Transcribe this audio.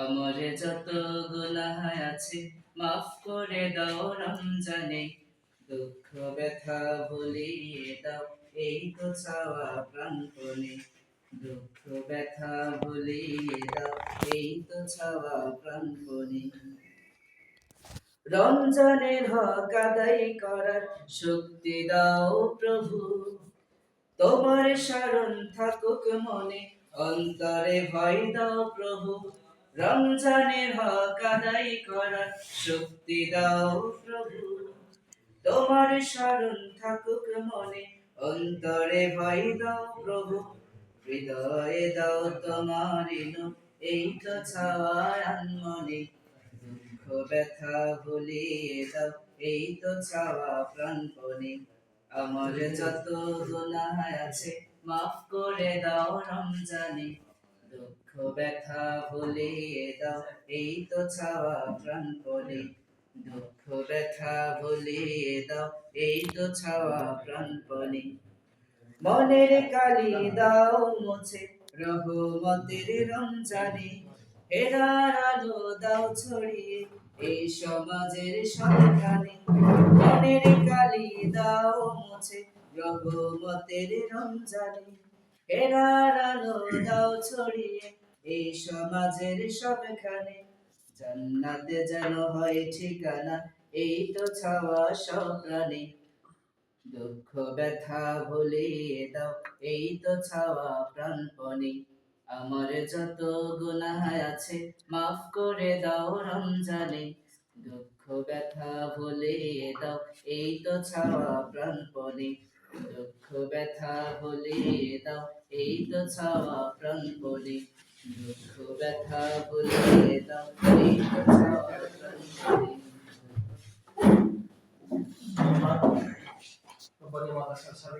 আমার যত গুনাহ আছে মাফ করে দাও রমজানে, দুঃখ ব্যথা ভুলিয়ে দাও এই তো চাওয়া প্রাণপণে, দুঃখ ব্যথা ভুলিয়ে দাও এই তো চাওয়া প্রাণপণে। রমজানের হক আদায় করার শক্তি দাও প্রভু, তোমার শরণ থাকুক মনে, অন্তরে ভয় দাও প্রভু। রমজানের হক আদায় করার শক্তি দাও প্রভু, তোমার শরণ থাকুক মনে, অন্তরে ভয় দাও প্রভু। হৃদয়ে দাও তোমার নূর, এই তো চাওয়ার আনমনে, দুঃখ ব্যথা ভুলিয়ে দাও এই তো চাওয়া প্রাণপণে। আমার যত গুনাহ আছে মাফ করে দাও রমজানে, দুঃখ ব্যথা ভুলিয়ে দাও এই তো চাওয়া প্রাণপণে, দুঃখ ব্যথা ভুলিয়ে দাও এই তো চাওয়া প্রাণপণে। মনের কালি দাও মুছে রহমতের রমজানে, হেরার আলো দাও ছড়িয়ে এই সমাজের সন্ধানে। মনের কালি দাও মুছে রহমতের রমজানে, হেরার আলো দাও ছড়িয়ে এই সমাজের সবখানে। জান্নাতে যেন হয় ঠিকানা এই তো চাওয়া সব প্রাণী, দুঃখ ব্যথা ভুলিয়ে দাও এই তো চাওয়া প্রাণপণে। আমার যত গুনাহ আছে মাফ করে দাও রমজানে, দুঃখ ব্যথা ভুলিয়ে দাও এই তো চাওয়া প্রাণপণে, দুঃখ ব্যথা ভুলিয়ে দাও এই তো চাওয়া প্রাণপণে, দুঃখ ব্যথা ভুলিয়ে দাও এই তো চাওয়া প্রাণপণে। Kembali makassar